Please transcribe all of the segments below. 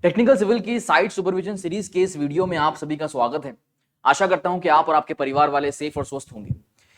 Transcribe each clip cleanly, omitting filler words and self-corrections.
Technical civil की site supervision series के इस वीडियो में आप सभी का स्वागत है। आशा करता हूं कि आप और आपके परिवार वाले सेफ और स्वस्थ होंगे।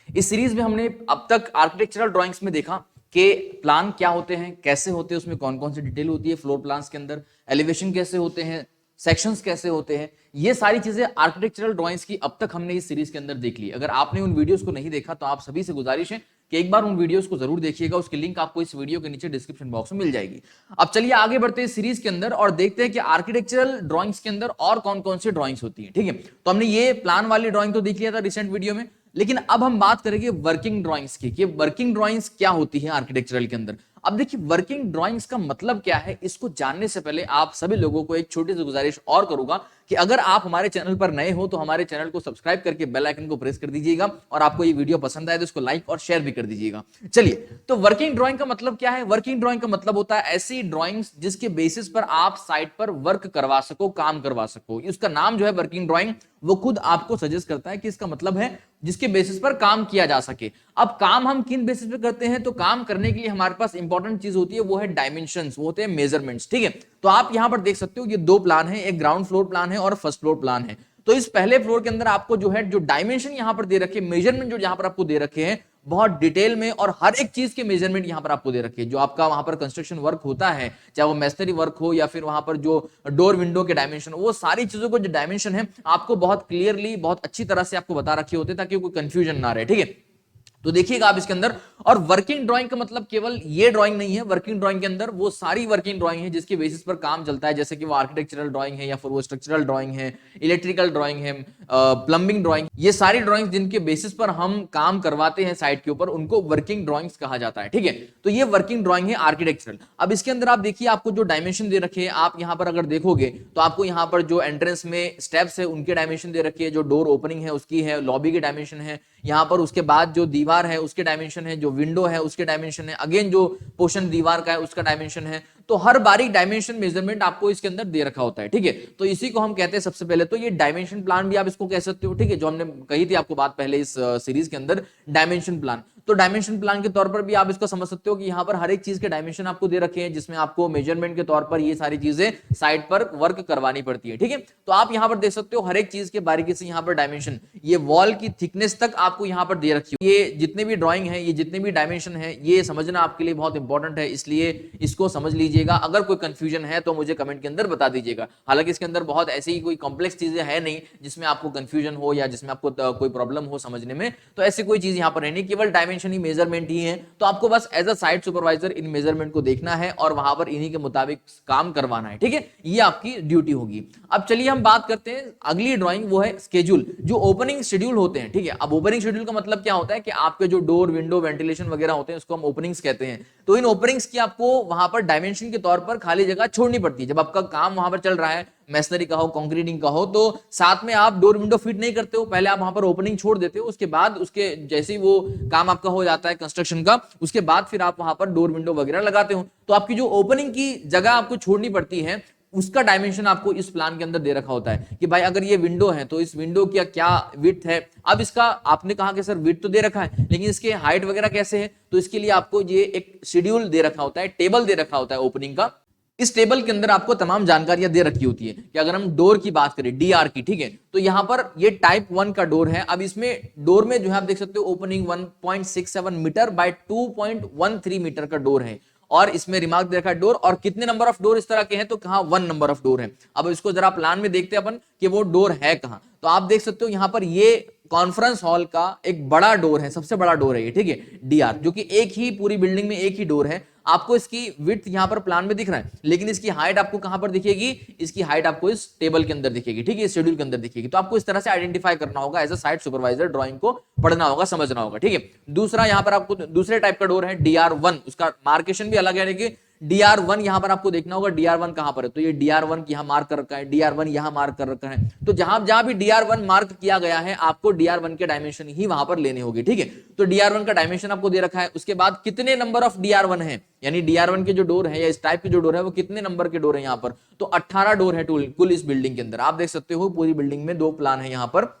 इस सीरीज में हमने अब तक आर्किटेक्चरल ड्राइंग्स में देखा कि प्लान क्या होते हैं, कैसे होते हैं, उसमें कौन कौन सी डिटेल होती है फ्लोर प्लान्स के अंदर, एलिवेशन कैसे होते हैं, सेक्शंस कैसे होते हैं। ये सारी चीजें आर्किटेक्चरल ड्राइंग्स की अब तक हमने इस सीरीज के अंदर देख ली। अगर आपने उन वीडियोस को नहीं देखा तो आप सभी से गुजारिश है कि एक बार उन वीडियोस को जरूर देखिएगा। उसकी लिंक आपको इस वीडियो के नीचे डिस्क्रिप्शन बॉक्स में मिल जाएगी। अब चलिए आगे बढ़ते हैं सीरीज के अंदर और देखते हैं कि आर्किटेक्चरल ड्राइंग्स के अंदर और कौन कौन सी ड्राइंग्स होती है। ठीक है, तो हमने ये प्लान वाली ड्राइंग तो देख लिया था रिसेंट वीडियो में, लेकिन अब हम बात करेंगे वर्किंग ड्राइंग्स की कि वर्किंग ड्राइंग्स क्या होती है आर्किटेक्चरल के अंदर। अब देखिए वर्किंग ड्राइंग्स का मतलब क्या है, इसको जानने से पहले आप सभी लोगों को एक छोटी सी गुजारिश और करूंगा कि अगर आप हमारे चैनल पर नए हो तो हमारे चैनल को सब्सक्राइब करके बेल आइकन को प्रेस कर दीजिएगा और आपको ये वीडियो पसंद आए तो इसको लाइक और शेयर भी कर दीजिएगा। चलिए, तो वर्किंग ड्राइंग का मतलब क्या है? वर्किंग ड्राइंग का मतलब होता है ऐसी ड्राइंग्स जिसके बेसिस पर आप साइट पर वर्क करवा सको, काम करवा सको। उसका नाम जो है वर्किंग ड्राइंग, वो खुद आपको सजेस्ट करता है कि इसका मतलब है जिसके बेसिस पर काम किया जा सके। अब काम हम किन बेसिस पे करते हैं? तो काम करने के लिए हमारे पास इंपॉर्टेंट चीज होती है, वो है डायमेंशंस, वो होते हैं मेजरमेंट्स। ठीक है, तो आप यहां पर देख सकते हो ये दो प्लान है, एक ग्राउंड फ्लोर प्लान है और फर्स्ट फ्लोर प्लान है। तो इस पहले फ्लोर के अंदर आपको जो है जो डायमेंशन यहां पर दे रखे, मेजरमेंट जो यहां पर आपको दे रखे हैं बहुत डिटेल में, और हर एक चीज के मेजरमेंट यहां पर आपको दे रखे हैं। जो आपका वहां पर कंस्ट्रक्शन वर्क होता है, चाहे वो मेसनरी वर्क हो या फिर वहां पर जो डोर विंडो के डायमेंशन, वो सारी चीजों को जो डायमेंशन है आपको बहुत क्लियरली, बहुत अच्छी तरह से आपको बता रखे होते ताकि कोई कंफ्यूजन ना रहे। ठीक है, तो देखिएगा आप इसके अंदर। और वर्किंग ड्राइंग का मतलब केवल ये ड्राइंग नहीं है, वर्किंग ड्राइंग के अंदर वो सारी वर्किंग ड्राइंग है जिसके बेसिस पर काम चलता है, जैसे कि वो आर्किटेक्चरल ड्राइंग है या फिर वो स्ट्रक्चरल ड्राइंग है, इलेक्ट्रिकल ड्राइंग है, प्लम्बिंग ड्राइंग, ये सारी ड्राइंग्स जिनके बेसिस पर हम काम करवाते हैं साइट के ऊपर, उनको वर्किंग ड्राइंग्स कहा जाता है। ठीक है, तो ये वर्किंग ड्राइंग है आर्किटेक्चरल। अब इसके अंदर आप देखिए, आपको जो डायमेंशन दे रखे हैं, आप यहां पर अगर देखोगे तो आपको यहां पर जो एंट्रेंस में स्टेप्स है उनके डायमेंशन दे रखे हैं, जो डोर ओपनिंग है उसकी है, लॉबी के डायमेंशन है यहां पर, उसके बाद जो दीवार है उसके डायमेंशन है, जो विंडो है उसके डायमेंशन है, अगेन जो पोर्शन दीवार का है उसका डायमेंशन है। तो हर बारीक डायमेंशन मेजरमेंट आपको इसके अंदर दे रखा होता है। ठीक है, तो इसी को हम कहते हैं सबसे पहले तो ये डायमेंशन प्लान भी आप इसको कह सकते हो। ठीक है, जो हमने कही थी आपको बात पहले इस सीरीज के अंदर, डायमेंशन प्लान। तो डायमेंशन प्लान के तौर पर भी आप इसको समझ सकते हो कि यहां पर हर एक चीज के डायमेंशन आपको दे रखे हैं, जिसमें आपको मेजरमेंट के तौर पर ये सारी चीजें साइट पर वर्क करवानी पड़ती है। ठीक है, तो आप यहां पर देख सकते हो हर एक चीज के बारीकी से यहां पर डायमेंशन, ये वॉल की थिकनेस तक आपको यहां पर दे रखी है। ये जितने भी ड्राइंग है, ये जितने भी डायमेंशन है, ये समझना आपके लिए बहुत इंपॉर्टेंट है, इसलिए इसको समझ लीजिएगा। अगर कोई कंफ्यूजन है तो मुझे कमेंट के अंदर बता दीजिएगा। हालांकि इसके अंदर बहुत ऐसी कोई कॉम्प्लेक्स चीजें है नहीं जिसमें आपको कंफ्यूजन हो या जिसमें आपको कोई प्रॉब्लम हो समझने में, तो ऐसी कोई चीज यहां पर है नहीं, केवल डायमेंशन ही, मेजरमेंट ही है। तो आपको बस एज अ साइट सुपरवाइजर इन मेजरमेंट को देखना है और वहां पर इन्हीं के मुताबिक काम करवाना है। ठीक है, ये आपकी ड्यूटी होगी। अब चलिए हम बात करते हैं अगली ड्राइंग, वो है स्केड्यूल, जो ओपनिंग शेड्यूल होते हैं। ठीक है, अब ओपनिंग शेड्यूल का मतलब क्या होता है कि आपके जो डोर विंडो वेंटिलेशन वगैरह होते हैं उसको हम ओपनिंग्स कहते हैं। तो इन ओपनिंग्स की आपको वहां पर डायमेंशन के तौर पर खाली जगह छोड़नी पड़ती है। जब आपका काम वहां पर चल रहा है, मैसनरी का हो, कंक्रीटिंग का हो, तो साथ में आप डोर विंडो फिट नहीं करते हो, पहले आप वहां पर ओपनिंग छोड़ देते हो। उसके बाद उसके जैसे ही वो काम आपका हो जाता है कंस्ट्रक्शन का, उसके बाद फिर आप वहां पर डोर विंडो वगैरह लगाते हो। तो आपकी जो ओपनिंग की जगह आपको छोड़नी पड़ती है, उसका डायमेंशन आपको इस प्लान के अंदर दे रखा होता है कि भाई अगर ये विंडो है तो इस विंडो की क्या विड्थ है। अब इसका आपने कहा कि सर विड्थ तो दे रखा है, लेकिन इसके हाइट वगैरह कैसे है? तो इसके लिए आपको ये एक शेड्यूल दे रखा होता है, टेबल दे रखा होता है ओपनिंग का। इस टेबल के अंदर आपको तमाम जानकारियां दे रखी होती है कि अगर हम डोर की बात करें, डीआर की, ठीक है, तो यहां पर ये टाइप 1 का डोर है। अब इसमें डोर में जो है आप देख सकते हो ओपनिंग 1.67 मीटर बाय 2.13 मीटर का डोर है, और इसमें रिमार्क दे रखा है डोर, और कितने नंबर ऑफ डोर इस तरह के हैं, तो कहां 1 नंबर ऑफ डोर है। अब इसको जरा प्लान में देखते हैं अपन कि वो डोर है कहां। तो आप देख सकते हो यहां पर ये कॉन्फ्रेंस हॉल का एक बड़ा डोर है, सबसे बड़ा डोर है ये। ठीक है, डीआर, जो कि एक ही पूरी बिल्डिंग में एक ही डोर है। आपको इसकी विड्थ यहां पर प्लान में दिख रहा है, लेकिन इसकी हाइट आपको कहां पर दिखेगी? इसकी हाइट आपको इस टेबल के अंदर दिखेगी। ठीक है, इस शेड्यूल के अंदर दिखेगी। तो आपको इस तरह से आइडेंटिफाई करना होगा, as a site supervisor drawing को पढ़ना होगा, समझना होगा। ठीक है, दूसरा यहां पर आपको दूसरे टाइप का डोर है डीआर1, उसका मार्केशन भी अलग है। कि डीआर1 यहां पर आपको देखना होगा डीआर1 कहां पर है, तो ये डीआर1 यहां मार्क कर रखा है, डीआर1 यहां मार्क कर रखा है। तो जहां जहां भी डीआर1 मार्क किया गया है, आपको डीआर1 के डायमेंशन ही वहां पर लेने होंगे। ठीक है, तो डीआर1 का डायमेंशन आपको दे रखा है। उसके बाद कितने नंबर ऑफ डीआर1 है, यानी डीआर1 के जो डोर है या इस टाइप के जो डोर है वो कितने नंबर के डोर है यहां पर, तो 18 डोर है कुल इस बिल्डिंग के अंदर। आप देख सकते हो पूरी बिल्डिंग में 2 प्लान है यहां पर,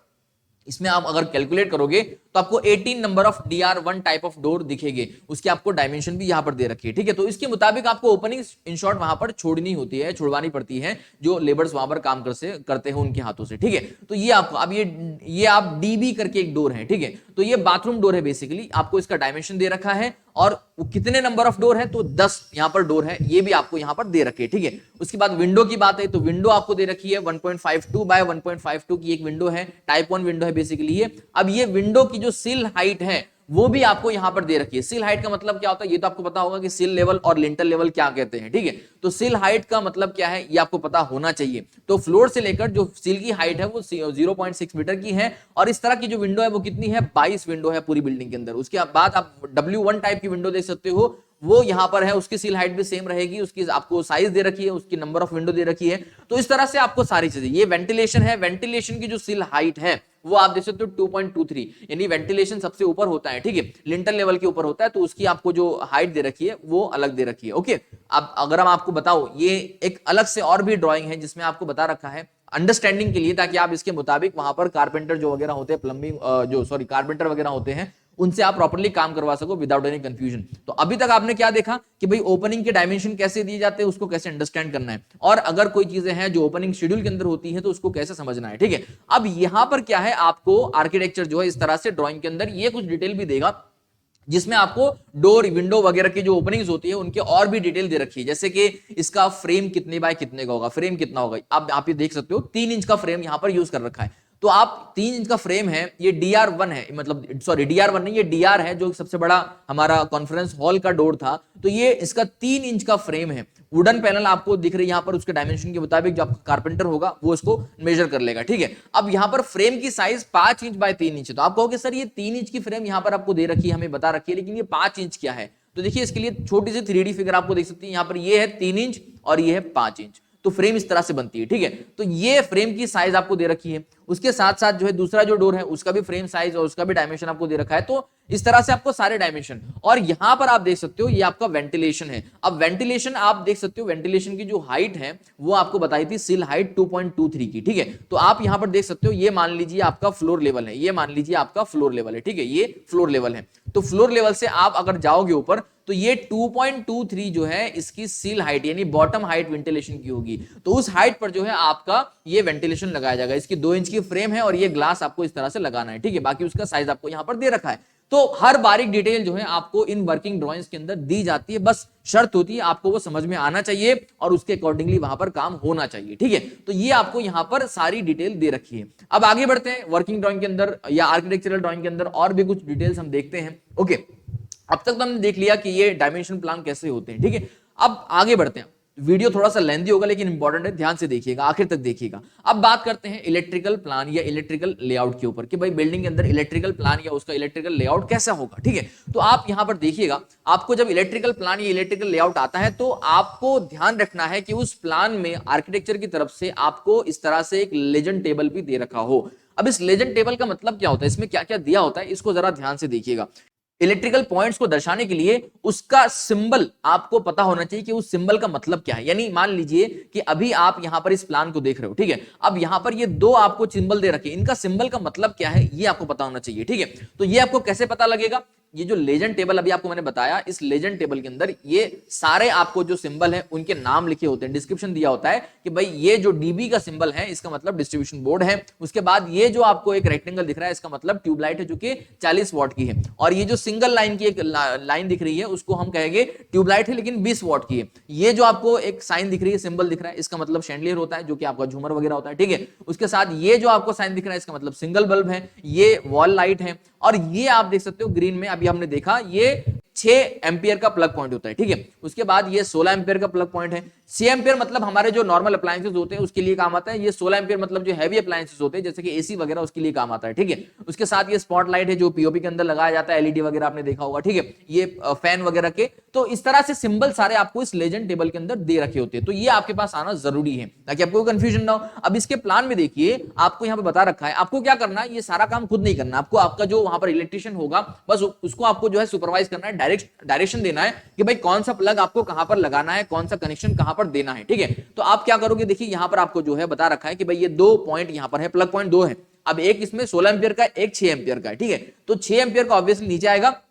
इसमें आप अगर कैलकुलेट करोगे तो आपको 18 number of DR1 type of door दिखेंगे, उसकी आपको डायमेंशन भी यहां पर दे रखी है, ठीक है। तो इसके मुताबिक आपको ओपनिंग इन शॉर्ट वहां पर छोड़नी होती है, छुड़वानी पड़ती है जो लेबर्स वहां पर काम करते हैं उनके हाथों से, ठीक है। तो ये आपको अब ये आप DB करके एक डोर है, ठीक है। तो ये बाथरूम डोर है, बेसिकली आपको इसका डायमेंशन दे रखा है और कितने नंबर ऑफ डोर है, तो 10 यहां पर डोर है, ये भी आपको यहां पर दे रखे है, ठीक है। उसके बाद विंडो की बात है तो विंडो आपको दे रखी है 1.52 बाय 1.52 की एक विंडो है, टाइप 1 विंडो है बेसिकली ये। अब ये विंडो की जो सिल हाइट है वो भी आपको यहां पर दे रखी है। सिल हाइट का मतलब क्या होता है, ये तो आपको पता होगा कि सिल लेवल और लिंटर लेवल क्या कहते हैं, ठीक है। तो सिल हाइट का मतलब क्या है ये आपको पता होना चाहिए। तो फ्लोर से लेकर जो सिल की हाइट है वो 0.6 मीटर की है और इस तरह की जो विंडो है वो कितनी है, 22 विंडो है पूरी बिल्डिंग के अंदर। उसके बाद आप W1 टाइप की विंडो देख सकते हो, वो यहां पर है, उसकी सील हाइट भी सेम रहेगी, उसकी आपको साइज दे रखी है, उसकी नंबर ऑफ विंडो दे रखी है। तो इस तरह से आपको सारी चीजें, ये वेंटिलेशन है, वेंटिलेशन की जो सील हाइट है वो आप देख सकते हो 2.23, यानी वेंटिलेशन सबसे ऊपर होता है, ठीक है, लिंटर लेवल के ऊपर होता है, तो उसकी आपको जो हाइट दे रखी है वो अलग दे रखी है, ओके। अब अगर हम आपको बताओ, ये एक अलग से और भी ड्राइंग है जिसमें आपको बता रखा है अंडरस्टैंडिंग के लिए, ताकि आप इसके मुताबिक वहां पर कारपेंटर जो वगैरह होते हैं, प्लम्बिंग कारपेंटर वगैरह होते हैं, उनसे आप प्रॉपर्ली काम करवा सको विदाउट एनी कंफ्यूजन। तो अभी तक आपने क्या देखा कि भाई ओपनिंग के डायमेंशन कैसे दिए जाते हैं, उसको कैसे अंडरस्टैंड करना है, और अगर कोई चीजें हैं जो ओपनिंग शेड्यूल के अंदर होती है तो उसको कैसे समझना है, ठीक है। अब यहां पर क्या है, आपको आर्किटेक्चर जो है इस तरह से ड्राइंग के अंदर ये कुछ डिटेल भी देगा जिसमें आपको डोर विंडो वगैरह की जो ओपनिंग्स होती है उनके और भी डिटेल दे रखी है, जैसे कि इसका फ्रेम कितने बाय कितने का होगा, फ्रेम कितना होगा। अब आप ये देख सकते हो 3 इंच का फ्रेम यहां पर यूज कर रखा है। तो आप 3 इंच का फ्रेम है, ये DR1 है, मतलब सॉरी DR1 नहीं, ये DR है जो सबसे बड़ा हमारा कॉन्फ्रेंस हॉल का डोर था, तो ये इसका 3 इंच का फ्रेम है। वुडन पैनल आपको दिख रही है यहां पर, उसके डायमेंशन के मुताबिक जो आपका कारपेंटर होगा वो इसको मेजर कर लेगा, ठीक है। अब यहां पर फ्रेम की साइज 5 इंच बाय 3 इंच है। तो आप कहोगे सर ये 3 इंच की फ्रेम यहां पर आपको दे रखी है, हमें बता रखी है, लेकिन ये 5 इंच क्या है। तो देखिए इसके लिए छोटी सी 3D फिगर आपको देख सकती है, यहां पर ये है 3 इंच और ये है 5 इंच, तो फ्रेम इस तरह से बनती है, ठीक है। तो ये फ्रेम की साइज आपको दे रखी है। उसके साथ साथ जो है दूसरा जो डोर है उसका भी फ्रेम साइज और उसका भी डायमेंशन आपको दे रखा है। तो इस तरह से आपको सारे डायमेंशन, और यहां पर आप देख सकते हो ये आपका वेंटिलेशन है। अब वेंटिलेशन आप देख सकते हो, वेंटिलेशन की जो हाइट है वो आपको बताई थी सिल हाइट 2.23 की, ठीक है। तो आप यहां पर देख सकते हो, ये मान लीजिए आपका फ्लोर लेवल है, ये मान लीजिए आपका फ्लोर लेवल है, ठीक है, ये फ्लोर लेवल है। तो फ्लोर लेवल से आप अगर जाओगे ऊपर तो ये 2.23 जो है इसकी सील हाइट यानी बॉटम हाइट वेंटिलेशन की होगी। तो उस हाइट पर जो है आपका ये वेंटिलेशन लगाया जाएगा। इसकी 2 इंच की फ्रेम है और ये ग्लास आपको इस तरह से लगाना है, ठीक है। बाकी उसका साइज आपको यहां पर दे रखा है। तो हर बारीक डिटेल जो है आपको इन वर्किंग ड्राइंग्स के अंदर दी जाती है, बस शर्त होती है आपको वो समझ में आना चाहिए और उसके अकॉर्डिंगली वहां पर काम होना चाहिए, ठीक है। तो ये आपको यहां पर सारी डिटेल दे रखी है। अब आगे बढ़ते हैं वर्किंग ड्राइंग के अंदर या आर्किटेक्चरल ड्राइंग के अंदर और भी कुछ डिटेल्स हम देखते हैं, ओके। अब तक तो हमने देख लिया कि ये डायमेंशन प्लान कैसे होते हैं, ठीक है। अब आगे बढ़ते हैं, वीडियो थोड़ा सा लेंथी होगा लेकिन इंपॉर्टेंट है, ध्यान से देखिएगा, आखिर तक देखिएगा। अब बात करते हैं इलेक्ट्रिकल प्लान या इलेक्ट्रिकल लेआउट के ऊपर कि भाई बिल्डिंग के अंदर इलेक्ट्रिकल प्लान या उसका इलेक्ट्रिकल लेआउट कैसा होगा, ठीक है। तो आप यहां पर देखिएगा, आपको जब इलेक्ट्रिकल प्लान या इलेक्ट्रिकल लेआउट आता है तो आपको ध्यान रखना है कि उस प्लान में आर्किटेक्चर की तरफ से आपको इस तरह से एक लेजेंड टेबल भी दे रखा हो। अब इस लेजेंड टेबल का मतलब क्या होता है, इसमें क्या क्या दिया होता है, इसको जरा ध्यान से देखिएगा। इलेक्ट्रिकल पॉइंट्स को दर्शाने के लिए उसका सिंबल आपको पता होना चाहिए कि उस सिंबल का मतलब क्या है। यानी मान लीजिए कि अभी आप यहां पर इस प्लान को देख रहे हो, ठीक है। अब यहां पर ये 2 आपको सिंबल दे रखे, इनका सिंबल का मतलब क्या है ये आपको पता होना चाहिए, ठीक है। तो ये आपको कैसे पता लगेगा, ये जो लेजेंड टेबल अभी आपको मैंने बताया, इस लेजेंड टेबल के अंदर ये सारे आपको जो सिंबल है उनके नाम लिखे होते हैं, डिस्क्रिप्शन दिया होता है कि भाई ये जो डीबी का सिंबल है इसका मतलब डिस्ट्रीब्यूशन बोर्ड है। उसके बाद ये जो आपको एक रेक्टेंगल दिख रहा है इसका मतलब ट्यूबलाइट है जो कि 40 वॉट की है, और ये जो सिंगल लाइन की एक लाइन दिख रही है उसको हम कहेंगे ट्यूबलाइट है लेकिन 20 वॉट की है। ये जो आपको एक साइन दिख रही है, सिंबल दिख रहा है, इसका मतलब शैंडलियर होता है जो कि आपका झूमर वगैरह होता है, ठीक है। उसके साथ ये जो आपको साइन दिख रहा है इसका मतलब सिंगल बल्ब है, ये वॉल लाइट है, और ये आप देख सकते हो ग्रीन में अभी हमने देखा ये 6 एम्पियर का प्लग पॉइंट होता है, ठीक है। उसके बाद ये 16 एम्पियर का प्लग पॉइंट है। 6 एम्पियर मतलब हमारे जो नॉर्मल अप्लायंसेस होते हैं उसके लिए काम आता है। ये 16 एम्पियर मतलब जो हैवी अप्लायंसेस होते हैं जैसे कि एसी वगैरह उसके लिए काम आता है, ठीक है। उसके साथ ये स्पॉटलाइट है जो पीओपी के अंदर लगाया जाता है, एलईडी वगैरह आपने देखा होगा, ठीक है, ये फैन वगैरह के। तो इस तरह से सिंबल सारे आपको इस लेजेंड टेबल के अंदर दे रखे होते हैं, तो ये आपके पास आना जरूरी है ताकि आपको कंफ्यूजन ना हो। अब इसके प्लान में देखिए आपको यहाँ पे बता रखा है, आपको क्या करना है, ये सारा काम खुद नहीं करना, आपको आपका जो वहां पर इलेक्ट्रिशियन होगा बस उसको आपको जो है सुपरवाइज करना है, डायरेक्शन देना है कि भाई कौन सा प्लग आपको कहां पर लगाना है, कौन सा कनेक्शन कहां पर देना है, ठीक है। तो आप क्या करोगे, देखिए यहां पर आपको जो है बता रखा है कि भाई ये 2 पॉइंट यहां पर है, प्लग पॉइंट 2 है। अब एक इसमें 16 एम्पियर का, एक 6 एम्पियर का है, ठीक है। तो 6 एम्पियर का ऑब्वियसली नीचे आएगा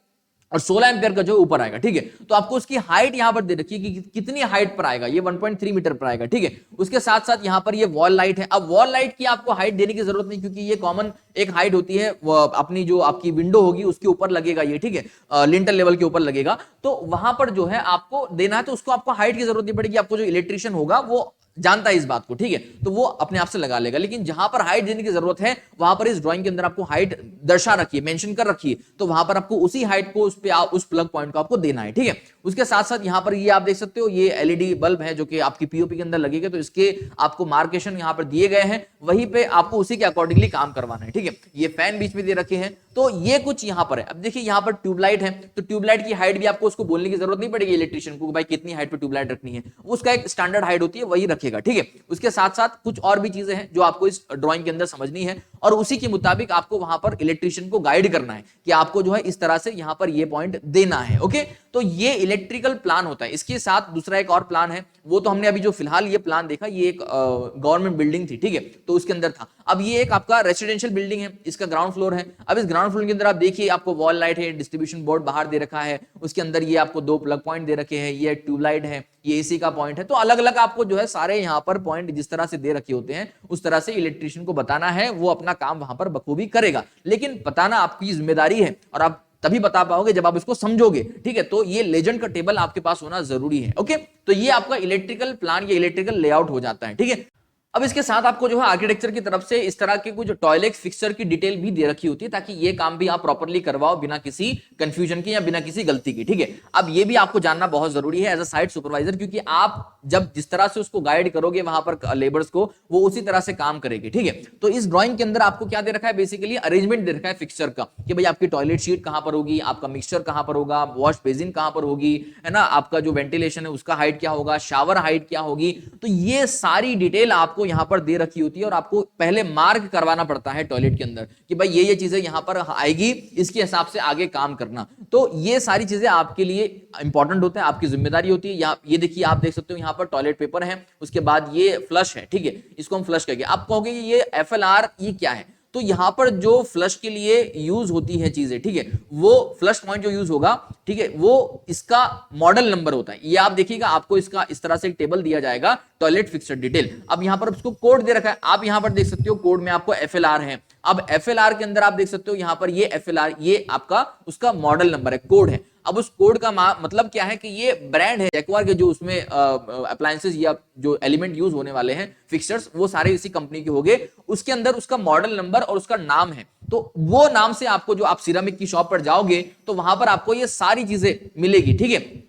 और 16 एम्पियर का जो ऊपर आएगा, ठीक है। तो आपको उसकी हाइट यहां पर दे रखी है कि कितनी हाइट पर आएगा, ये 1.3 मीटर पर आएगा, ठीक है। उसके साथ साथ यहां पर ये वॉल लाइट है। अब वॉल लाइट की आपको हाइट देने की जरूरत नहीं, क्योंकि ये कॉमन एक हाइट होती है, अपनी जो आपकी विंडो होगी उसके ऊपर लगेगा ये, ठीक है, लिंटल लेवल के ऊपर लगेगा। तो वहां पर जो है आपको देना है, तो उसको आपको हाइट की जरूरत नहीं पड़ेगी, आपको जो इलेक्ट्रिशियन होगा वो जानता है इस बात को, ठीक है, तो वो अपने आप से लगा लेगा। लेकिन जहां पर हाइट देने की जरूरत है वहां पर इस ड्राइंग के अंदर आपको हाइट दर्शा रखी है, मेंशन कर रखी है, तो वहां पर आपको उसी हाइट को उस प्लग पॉइंट को आपको देना है, ठीक है। उसके साथ साथ यहां पर ये आप देख सकते हो, ये एलईडी बल्ब है जो कि आपकी पीओपी के अंदर लगेगा, तो इसके आपको मार्केशन यहां पर दिए गए हैं, वहीं पे आपको उसी के अकॉर्डिंगली काम करवाना है, ठीक है। ये फैन बीच में दे रखे हैं, तो ये कुछ यहां पर है। अब देखिए यहां पर ट्यूबलाइट है, तो ट्यूबलाइट की हाइट भी आपको उसको बोलने की जरूरत नहीं पड़ेगी इलेक्ट्रिशियन को, भाई कितनी हाइट पे ट्यूबलाइट रखनी है, उसका एक स्टैंडर्ड हाइट होती है, वही रखेगा, ठीक है। उसके साथ साथ कुछ और भी चीजें हैं जो आपको इस ड्राइंग के अंदर समझनी है, और उसी के मुताबिक आपको वहां पर इलेक्ट्रिशियन को गाइड करना है कि आपको जो है इस तरह से यहां पर ये पॉइंट देना है, ओके। तो ये इलेक्ट्रिकल प्लान होता है। इसके साथ दूसरा एक और प्लान है, वो तो हमने अभी जो फिलहाल ये प्लान देखा, ये एक गवर्नमेंट बिल्डिंग थी, ठीक है, तो उसके अंदर था। अब ये एक आपका रेसिडेंशियल बिल्डिंग है, इसका ग्राउंड फ्लोर है। अब इस ग्राउंड फ्लोर के अंदर आप देखिए आपको वॉल लाइट है, डिस्ट्रीब्यूशन बोर्ड बाहर दे रखा है, उसके अंदर ये आपको 2 प्लग पॉइंट दे रखे हैं, ये ट्यूबलाइट है, ये एसी का पॉइंट है। तो अलग अलग आपको जो है सारे यहाँ पर पॉइंट जिस तरह से दे रखे होते हैं उस तरह से इलेक्ट्रिशियन को बताना है, वो अपना काम वहां पर बखूबी करेगा। लेकिन बताना आपकी जिम्मेदारी है और आप तभी बता पाओगे जब आप इसको समझोगे, ठीक है। तो ये लेजेंड का टेबल आपके पास होना जरूरी है, ओके। तो ये आपका इलेक्ट्रिकल प्लान या इलेक्ट्रिकल लेआउट हो जाता है, ठीक है। अब इसके साथ आपको जो है आर्किटेक्चर की तरफ से इस तरह के कुछ टॉयलेट फिक्सचर की डिटेल भी दे रखी होती है, ताकि ये काम भी आप प्रॉपर्ली करवाओ बिना किसी कंफ्यूजन के या बिना किसी गलती की, ठीक है। अब ये भी आपको जानना बहुत जरूरी है एज अ साइट सुपरवाइजर, क्योंकि आप जब जिस तरह से उसको गाइड करोगे वहां पर लेबर्स को, वो उसी तरह से काम करेगी, ठीक है। तो इस ड्राइंग के अंदर आपको क्या दे रखा है, बेसिकली अरेंजमेंट दे रखा है फिक्सचर का, कि भाई आपकी टॉयलेट शीट कहां पर होगी, आपका मिक्सचर कहां पर होगा, वॉश बेसिन कहां पर होगी, है ना, आपका जो वेंटिलेशन है उसका हाइट क्या होगा, शावर हाइट क्या होगी। तो ये सारी डिटेल आपको यहां पर दे रखी होती है, और आपको पहले मार्क करवाना पड़ता है टॉयलेट के अंदर कि भाई ये चीजें यहां पर आएगी, इसके हिसाब से आगे काम करना। तो ये सारी चीजें आपके लिए इंपॉर्टेंट होता है, आपकी जिम्मेदारी होती है। ये देखिए आप देख सकते हो यहां पर टॉयलेट पेपर है, उसके बाद ये फ्लश है, ठीक है, इसको हम फ्लश कहेंगे। आप कहोगे ये FLR ये क्या है, तो यहां पर जो फ्लश के लिए यूज होती है चीजें, ठीक है, वो फ्लश पॉइंट जो यूज होगा, ठीक है, वो इसका मॉडल नंबर होता है। ये आप देखिएगा आपको इसका इस तरह से एक टेबल दिया जाएगा, टॉयलेट फिक्सचर डिटेल। अब यहां पर उसको कोड दे रखा है, आप यहां पर देख सकते हो कोड में आपको FLR है। अब FLR के अंदर आप देख सकते हो यहां पर ये FLR ये आपका उसका मॉडल नंबर है, कोड है। अब उस कोड का मतलब क्या है कि ये ब्रांड है जैक्वार के, जो उसमें अप्लायंसेस या जो एलिमेंट यूज होने वाले हैं फिक्सचर्स, वो सारे इसी कंपनी के होंगे। उसके अंदर उसका मॉडल नंबर और उसका नाम है, तो वो नाम से आपको जो आप सिरामिक की शॉप पर जाओगे तो वहां पर आपको ये सारी चीजें मिलेगी, ठीक है।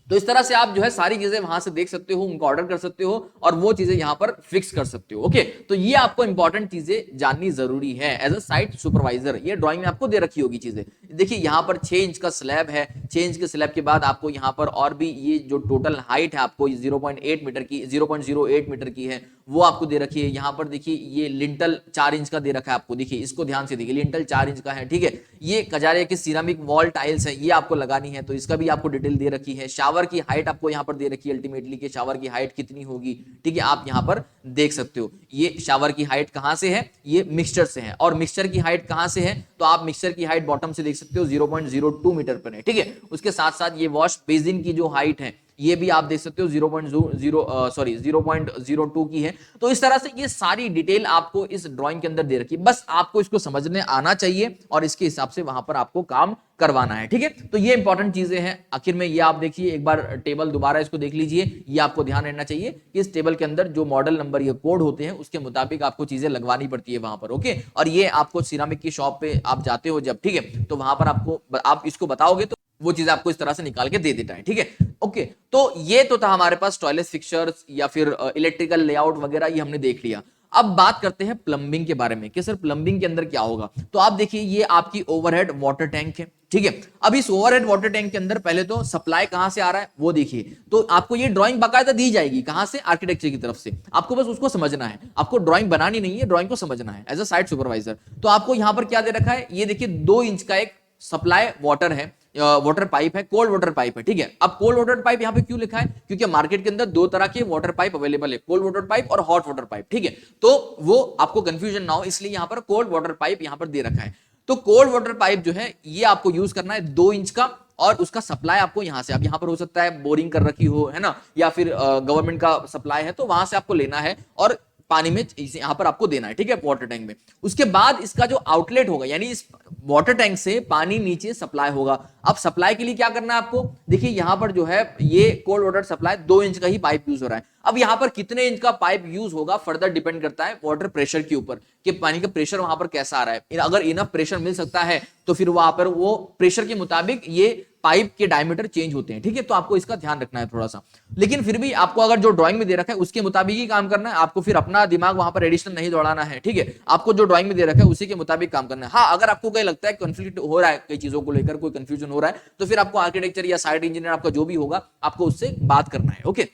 तो इस तरह से आप जो है सारी चीजें वहां से देख सकते हो, उनको ऑर्डर कर सकते हो और वो चीजें यहां पर फिक्स कर सकते हो, ओके। तो ये आपको इंपॉर्टेंट चीजें जाननी जरूरी है एज अ साइट सुपरवाइजर। ये ड्राइंग में आपको दे रखी होगी चीजें। देखिए यहां पर 6 इंच का स्लैब है, 6 इंच के स्लैब के बाद आपको यहां पर और भी ये जो टोटल हाइट है आपको 0.8 मीटर की 0.08 मीटर की है वो आपको दे रखी है। यहां पर देखिए ये लिंटल 4 इंच का दे रखा है आपको, देखिए इसको ध्यान से देखिए, लिंटल 4 इंच का है, ठीक है। ये कजारिया की सिरामिक वॉल टाइल्स है, ये आपको लगानी है, तो इसका भी आपको डिटेल दे रखी है। शावर की हाइट आपको यहां पर दे रखी है अल्टीमेटली कि शावर की हाइट कितनी होगी, ठीक है, आप यहां पर देख सकते हो। ये शावर की हाइट कहां से है, ये मिक्सचर से है, और मिक्सचर की हाइट कहां से है, तो आप मिक्सचर की हाइट बॉटम से देख सकते हो 0.02 मीटर पर है, ठीक है। उसके साथ साथ ये वॉश बेसिन की जो हाइट है ये भी आप देख सकते हो 0.02 की है। तो इस तरह से ये सारी डिटेल आपको इस ड्राइंग के अंदर दे रखी है, बस आपको इसको समझने आना चाहिए और इसके हिसाब से वहां पर आपको काम करवाना है, ठीक है। तो ये इंपॉर्टेंट चीजें हैं। आखिर में ये आप देखिए एक बार टेबल दोबारा इसको देख लीजिए, ये आपको ध्यान रहना चाहिए कि इस टेबल के अंदर जो मॉडल नंबर या कोड होते हैं उसके मुताबिक आपको चीजें लगवानी पड़ती है वहां पर, ओके। और ये आपको सिरामिक की शॉप पे आप जाते हो जब, ठीक है, तो वहां पर आपको आप इसको बताओगे तो वो चीज आपको इस तरह से निकाल के दे देता है, ठीक है, ओके। तो ये तो था हमारे पास टॉयलेट फिक्सचर्स या फिर इलेक्ट्रिकल लेआउट वगैरह, ये हमने देख लिया। अब बात करते हैं प्लम्बिंग के बारे में कि सर प्लम्बिंग के अंदर क्या होगा। तो आप देखिए ये आपकी ओवरहेड वाटर टैंक है, ठीक है। अब इस ओवरहेड वाटर टैंक के अंदर पहले तो सप्लाई कहां से आ रहा है वो देखिए। तो आपको ये ड्राइंग बाकायदा दी जाएगी, कहां से, आर्किटेक्चर की तरफ से। आपको बस उसको समझना है, आपको ड्राइंग बनानी नहीं है, ड्राइंग को समझना है एज अ साइट सुपरवाइजर। तो आपको यहां पर क्या दे रखा है, ये देखिए 2 इंच का एक सप्लाई वाटर है, वाटर पाइप है, कोल्ड वाटर पाइप है, ठीक है। अब कोल्ड वाटर पाइप यहाँ पे क्यों लिखा है, क्योंकि मार्केट के अंदर दो तरह के वाटर पाइप अवेलेबल है, कोल्ड वाटर पाइप और हॉट वाटर पाइप, ठीक है। तो वो आपको कंफ्यूजन ना हो इसलिए यहाँ पर कोल्ड वाटर पाइप यहाँ पर दे रखा है। तो कोल्ड वाटर पाइप जो है ये आपको यूज करना है 2 इंच का, और उसका सप्लाई आपको यहां से, अब यहां पर हो सकता है बोरिंग कर रखी हो, है ना, या फिर गवर्नमेंट का सप्लाई है तो वहां से आपको लेना है और पानी में यहां पर आपको देना है, ठीक है, वाटर टैंक में। उसके बाद इसका जो आउटलेट होगा, यानी इस वाटर टैंक से पानी नीचे सप्लाई होगा। अब सप्लाई के लिए क्या करना है आपको, देखिए यहां पर जो है ये कोल्ड वाटर सप्लाई 2 इंच का ही पाइप यूज हो रहा है। अब यहां पर कितने इंच का पाइप यूज होगा फर्दर डिपेंड करता है वाटर प्रेशर के ऊपर, कि पानी का प्रेशर वहां पर कैसा आ रहा है। अगर इनफ प्रेशर मिल सकता है तो फिर वहां पर वो प्रेशर के मुताबिक ये पाइप के डायमीटर चेंज होते हैं, ठीक है। तो आपको इसका ध्यान रखना है थोड़ा सा, लेकिन फिर भी आपको अगर जो ड्राइंग में दे रखा है उसके मुताबिक ही काम करना है, आपको फिर अपना दिमाग वहां पर एडिशनल नहीं दौड़ाना है, ठीक है। आपको जो ड्राइंग में दे रखा है उसी के मुताबिक काम करना है। हाँ, अगर आपको कहीं लगता है कॉन्फ्लिक्ट हो रहा है, कई चीजों को लेकर कोई कंफ्यूजन हो रहा है, तो फिर आपको आर्किटेक्चर या साइट इंजीनियर आपका जो भी होगा आपको उससे बात करना है, ओके।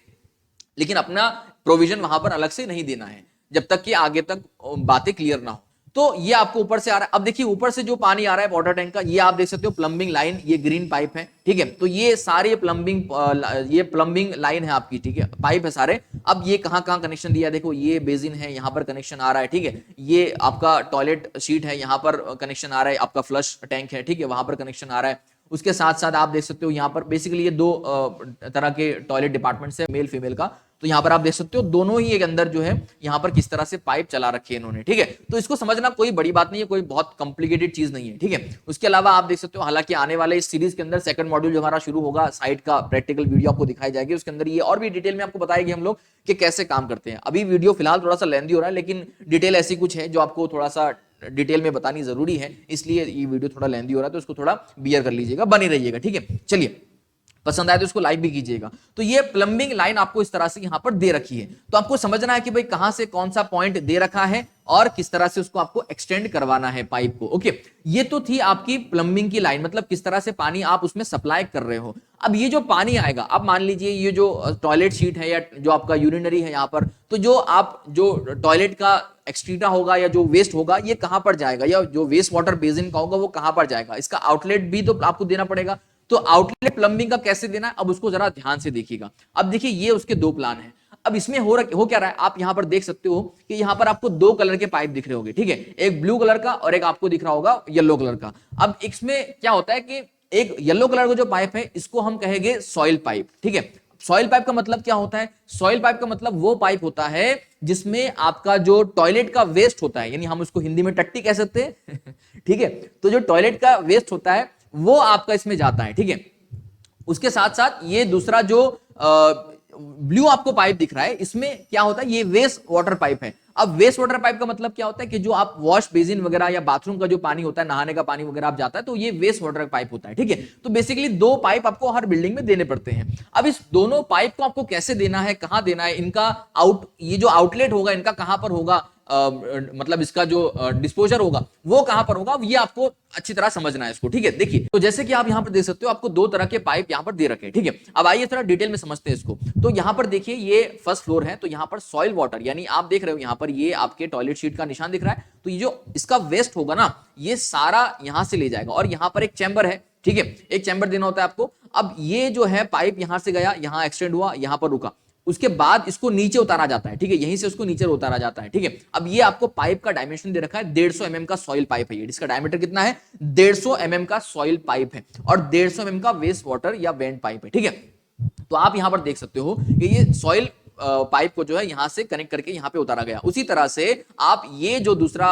लेकिन अपना प्रोविजन वहां पर अलग से नहीं देना है जब तक कि आगे तक बातें क्लियर ना हो। तो ये आपको ऊपर से आ रहा है। अब देखिए ऊपर से जो पानी आ रहा है वाटर टैंक का, ये आप देख सकते हो प्लम्बिंग लाइन, ये ग्रीन पाइप है, ठीक है। तो ये सारे प्लम्बिंग लाइन है आपकी, ठीक है, पाइप है सारे। अब ये कहां कहां कनेक्शन दिया, देखो ये बेसिन है, यहां पर कनेक्शन आ रहा है, ठीक है। ये आपका टॉयलेट शीट है, यहां पर कनेक्शन आ रहा है, आपका फ्लश टैंक है, ठीक है, वहां पर कनेक्शन आ रहा है। उसके साथ साथ आप देख सकते हो यहाँ पर बेसिकली ये 2 तरह के टॉयलेट डिपार्टमेंट्स है, मेल फीमेल का। तो यहाँ पर आप देख सकते हो दोनों ही एक अंदर जो है यहाँ पर किस तरह से पाइप चला रखे हैं इन्होंने, ठीक है। तो इसको समझना कोई बड़ी बात नहीं है, कोई बहुत कॉम्प्लिकेटेड चीज नहीं है, ठीक है। उसके अलावा आप देख सकते हो, हालांकि आने वाले इस सीरीज के अंदर सेकंड मॉड्यूल जो हमारा शुरू होगा, साइट का प्रैक्टिकल वीडियो आपको दिखाई जाएगी, उसके अंदर ये और भी डिटेल में आपको बताएगी हम लोग कि कैसे काम करते हैं। अभी वीडियो फिलहाल थोड़ा सा लेंथी हो रहा है, लेकिन डिटेल ऐसी कुछ है जो आपको थोड़ा सा डिटेल में बतानी जरूरी है, इसलिए ये वीडियो थोड़ा लेंथी हो रहा है, तो इसको थोड़ा बियर कर लीजिएगा, बनी रहिएगा, ठीक है। चलिए, पसंद आए तो इसको लाइक भी कीजिएगा। तो ये प्लम्बिंग लाइन आपको इस तरह से यहां पर दे रखी है, तो आपको समझना है कि भाई कहां से कौन सा पॉइंट दे रखा है और किस तरह से उसको आपको एक्सटेंड करवाना है पाइप को, ओके। ये तो थी आपकी प्लम्बिंग की लाइन, मतलब किस तरह से पानी आप उसमें सप्लाई कर रहे हो। अब ये जो पानी आएगा, अब मान लीजिए ये जो टॉयलेट शीट है या जो आपका यूरिनरी है यहाँ पर, तो जो टॉयलेट का एक्सक्रीटा होगा या जो वेस्ट होगा ये कहां पर जाएगा, या जो वेस्ट वाटर बेसिन का होगा वो कहां पर जाएगा, इसका आउटलेट भी तो आपको देना पड़ेगा। तो आउटलेट प्लम्बिंग का कैसे देना है, अब उसको जरा ध्यान से देखिएगा। अब देखिए ये उसके 2 प्लान है। अब इसमें हो क्या रहा है, आप यहां पर देख सकते हो कि यहां पर आपको 2 कलर के पाइप दिख रहे होंगे, ठीक है, एक ब्लू कलर का और एक आपको दिख रहा होगा येलो कलर का। अब इसमें क्या होता है कि एक येलो कलर का जो पाइप है इसको हम कहेंगे सॉइल पाइप, ठीक है। सॉइल पाइप का मतलब क्या होता है, सॉइल पाइप का मतलब वो पाइप होता है जिसमें आपका जो टॉयलेट का वेस्ट होता है, यानी हम उसको हिंदी में टट्टी कह सकते हैं ठीक है। तो जो टॉयलेट का वेस्ट होता है वो आपका इसमें जाता है, ठीक है। उसके साथ साथ ये दूसरा जो ब्लू आपको पाइप दिख रहा है, इसमें क्या होता है, ये वेस्ट वाटर पाइप है। अब वेस्ट वाटर पाइप का मतलब क्या होता है कि जो आप वॉश बेसिन वगैरह या बाथरूम का जो पानी होता है, नहाने का पानी वगैरह आप जाता है, तो ये वेस्ट वाटर पाइप होता है, ठीक है। तो बेसिकली 2 पाइप आपको हर बिल्डिंग में देने पड़ते हैं। अब इस दोनों पाइप को आपको कैसे देना है, कहां देना है, इनका ये जो आउटलेट होगा इनका कहां पर होगा, मतलब इसका जो डिस्पोजर होगा वो कहां पर होगा, ये आपको अच्छी तरह समझना है इसको, ठीक है। देखिए, तो जैसे कि आप यहां पर देख सकते हो आपको 2 तरह के पाइप यहां पर दे रखे हैं, ठीक है। अब आइए थोड़ा डिटेल में समझते हैं इसको। तो यहां पर देखिए ये फर्स्ट फ्लोर है, तो यहां पर सॉइल वाटर, यानी आप देख रहे हो यहां पर ये आपके टॉयलेट शीट का निशान दिख रहा है, तो ये जो इसका वेस्ट होगा ना ये सारा यहां से ले जाएगा, और यहां पर एक चैम्बर है, ठीक है, एक चैम्बर देना होता है आपको। अब ये जो है पाइप यहां से गया, यहां एक्सटेंड हुआ, यहां पर रुका, उसके बाद इसको नीचे उतारा जाता है, ठीक है, यहीं से उसको नीचे उतारा जाता है, ठीक है। अब ये आपको पाइप का डायमेंशन दे रखा है, 150 mm का सॉइल पाइप है ये, इसका डायमीटर कितना है, 150 mm का सॉइल पाइप है, और 150 mm का वेस्ट वाटर या वेंट पाइप है, ठीक है। तो आप यहां पर देख सकते हो कि ये सॉइल पाइप को जो है यहां से कनेक्ट करके यहां पे उतारा गया। उसी तरह से आप ये जो दूसरा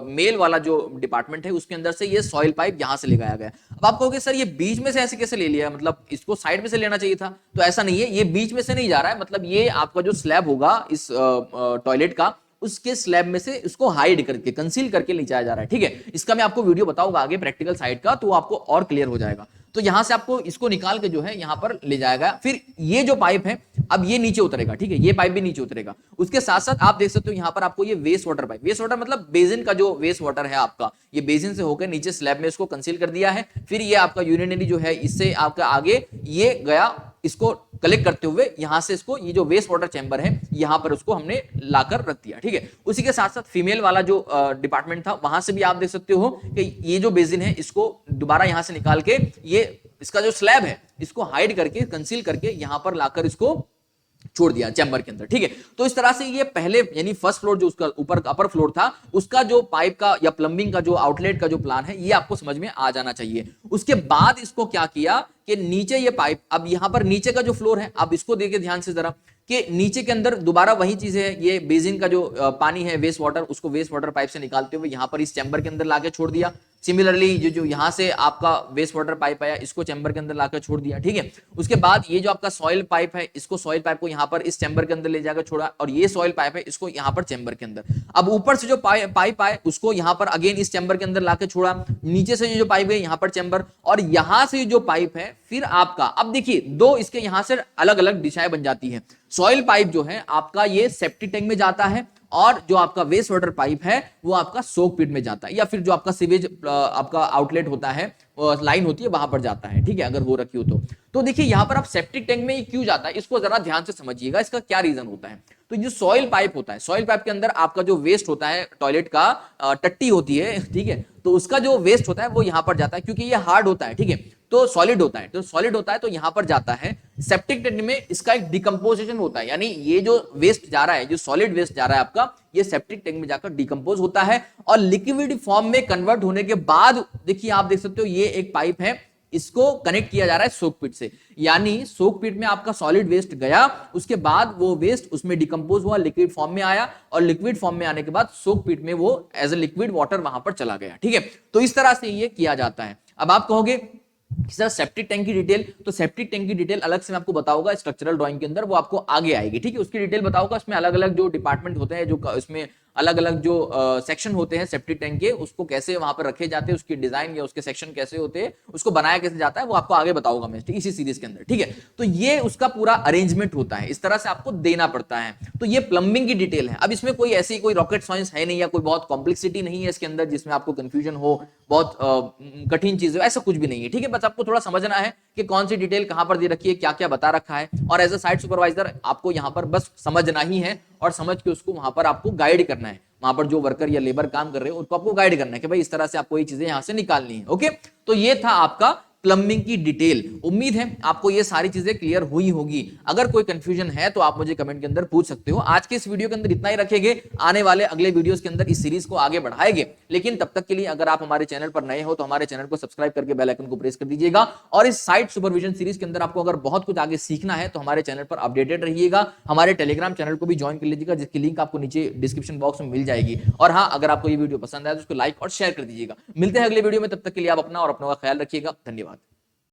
मेल वाला जो डिपार्टमेंट है उसके अंदर से ये सॉइल पाइप यहां से ले गया गया। अब आप कहोगे सर ये बीच में से ऐसे कैसे ले लिया, मतलब इसको साइड में से लेना चाहिए था, तो ऐसा नहीं है, ये बीच में से नहीं जा रहा है, मतलब ये आपका जो स्लैब होगा इस टॉयलेट का उसके स्लैब में से उसको हाइड करके कंसील करके ले जाया जा रहा है, ठीक है। इसका मैं आपको वीडियो बताऊंगा आगे प्रैक्टिकल साइड का, तो आपको और क्लियर हो जाएगा। तो यहां से आपको इसको निकाल के जो है यहां पर ले जाएगा, फिर ये जो पाइप है अब ये नीचे उतरेगा, ठीक है, ये पाइप भी नीचे उतरेगा। उसके साथ साथ आप देख सकते हो यहां पर आपको ये waste water pipe, waste water मतलब बेसिन का जो वेस्ट वाटर है आपका, ये बेसिन से होकर नीचे स्लैब में इसको कंसील कर दिया है। फिर ये आपका यूरिनरी जो है इससे आपका आगे ये गया, इसको कलेक्ट करते हुए यहां से इसको ये जो वेस्ट वाटर चैम्बर है यहां पर उसको हमने लाकर रख दिया, ठीक है। उसी के साथ साथ फीमेल वाला जो डिपार्टमेंट था वहां से भी आप देख सकते हो कि ये जो बेसिन है इसको दोबारा यहां से निकाल के ये इसका जो स्लैब है इसको हाइड करके, कंसील करके यहां पर लाकर इसको छोड़ दिया चैम्बर के अंदर, ठीक है। तो इस तरह से ये पहले यानी फर्स्ट फ्लोर जो उसका ऊपर अपर फ्लोर था, उसका जो पाइप का या प्लम्बिंग का जो आउटलेट का जो प्लान है ये आपको समझ में आ जाना चाहिए। उसके बाद इसको क्या किया कि नीचे ये पाइप, अब यहां पर नीचे का जो फ्लोर है, अब इसको देखिए ध्यान से जरा कि नीचे के अंदर दोबारा वही चीज है, ये बेसिन का जो पानी है वेस्ट वाटर, उसको वेस्ट वाटर पाइप से निकालते हुए यहां पर इस चैम्बर के अंदर लाके छोड़ दिया। सिमिलरली जो यहां से आपका वेस्ट वाटर पाइप आया इसको चैम्बर के अंदर लाकर छोड़ दिया, ठीक है। उसके बाद ये जो आपका सॉइल पाइप है, इसको सॉइल पाइप को यहां पर इस चैम्बर के अंदर ले जाकर छोड़ा, और ये सॉइल पाइप है इसको यहां पर चैम्बर के अंदर। अब ऊपर से जो पाइप आए उसको यहां पर अगेन इस चैम्बर के अंदर लाकर छोड़ा, नीचे से जो पाइप है यहां पर चैम्बर, और यहां से जो पाइप है फिर आपका, अब देखिए दो इसके यहां से अलग अलग दिशाएं बन जाती है। सॉइल पाइप जो है आपका ये सेप्टिक टैंक में जाता है, और जो आपका वेस्ट वाटर पाइप है वो आपका सोक पिट में जाता है, या फिर जो आपका सीवेज आपका आउटलेट होता है, लाइन होती है, वहां पर जाता है, ठीक है, अगर वो रखी हो तो देखिए यहां पर आप सेप्टिक टैंक में क्यों जाता है इसको जरा ध्यान से समझिएगा, इसका क्या रीजन होता है। तो जो सॉइल पाइप होता है, सॉइल पाइप के अंदर आपका जो वेस्ट होता है टॉयलेट का, टट्टी होती है, ठीक है, तो उसका जो वेस्ट होता है वो यहां पर जाता है, क्योंकि ये हार्ड होता है, ठीक है, तो सॉलिड होता है, तो सॉलिड होता है तो यहां पर जाता है। सेप्टिक टैंक में इसका एक डिकम्पोजिशन होता है, यानी ये जो वेस्ट जा रहा है, जो सॉलिड वेस्ट जा रहा है आपका, ये सेप्टिक टैंक में जाकर डिकम्पोज होता है, और लिक्विड फॉर्म में कन्वर्ट होने के बाद देखिए आप देख सकते हो ये एक पाइप है, इसको कनेक्ट किया जा रहा है सोक पिट से, यानी सोक पिट में आपका सॉलिड वेस्ट गया, उसके बाद वो वेस्ट उसमें डिकम्पोज हुआ, लिक्विड फॉर्म में आया, और लिक्विड फॉर्म में आने के बाद सोक पिट में वो एज ए लिक्विड वाटर वहां पर चला गया, ठीक है। तो इस तरह से ये किया जाता है। अब आप कहोगे सर सेप्टिक टैंक की डिटेल, तो सेप्टिक टैंक की डिटेल अलग से मैं आपको बताऊंगा स्ट्रक्चरल ड्राइंग के अंदर, वो आपको आगे आएगी, ठीक है, उसकी डिटेल बताऊंगा। इसमें अलग अलग जो डिपार्टमेंट होते हैं, जो इसमें अलग अलग जो सेक्शन होते हैं सेप्टिक टैंक के, उसको कैसे वहां पर रखे जाते हैं, उसकी डिजाइन या उसके सेक्शन कैसे होते हैं, उसको बनाया कैसे जाता है, वो आपको आगे बताऊंगा मैं इसी सीरीज के अंदर, ठीक है। तो ये उसका पूरा अरेंजमेंट होता है, इस तरह से आपको देना पड़ता है। तो ये प्लम्बिंग की डिटेल है। अब इसमें कोई ऐसी कोई रॉकेट साइंस है नहीं, या कोई बहुत कॉम्प्लेक्सिटी नहीं है इसके अंदर जिसमें आपको कंफ्यूजन हो, बहुत कठिन चीज हो, ऐसा कुछ भी नहीं है, ठीक है। बस आपको थोड़ा समझना है कि कौन सी डिटेल कहां पर दे रखी है, क्या क्या बता रखा है, और एज अ साइट सुपरवाइजर आपको यहां पर बस समझना ही है, और समझ के उसको वहां पर आपको गाइड करना है। वहां पर जो वर्कर या लेबर काम कर रहे हो उनको आपको गाइड करना है कि भाई इस तरह से आपको ये चीजें यहां से निकालनी है, ओके। तो ये था आपका प्लम्बिंग की डिटेल। उम्मीद है आपको ये सारी चीजें क्लियर हुई होगी। अगर कोई कंफ्यूजन है तो आप मुझे कमेंट के अंदर पूछ सकते हो। आज के इस वीडियो के अंदर इतना ही रखेंगे, आने वाले अगले वीडियोस के अंदर इस सीरीज को आगे बढ़ाएंगे। लेकिन तब तक के लिए अगर आप हमारे चैनल पर नए हो तो हमारे चैनल को सब्सक्राइब करके बेल आइकन को प्रेस कर दीजिएगा। और इस साइट सुपरविजन सीरीज के अंदर आपको अगर बहुत कुछ आगे सीखना है तो हमारे चैनल पर अपडेटेड रहिएगा। हमारे टेलीग्राम चैनल को भी ज्वाइन कर लीजिएगा, जिसकी लिंक आपको नीचे डिस्क्रिप्शन बॉक्स में मिल जाएगी। और हाँ, अगर आपको ये वीडियो पसंद आया तो उसको लाइक और शेयर कर दीजिएगा। मिलते हैं अगले वीडियो में, तब तक के लिए आप अपना और अपनों का ख्याल रखिएगा। धन्यवाद।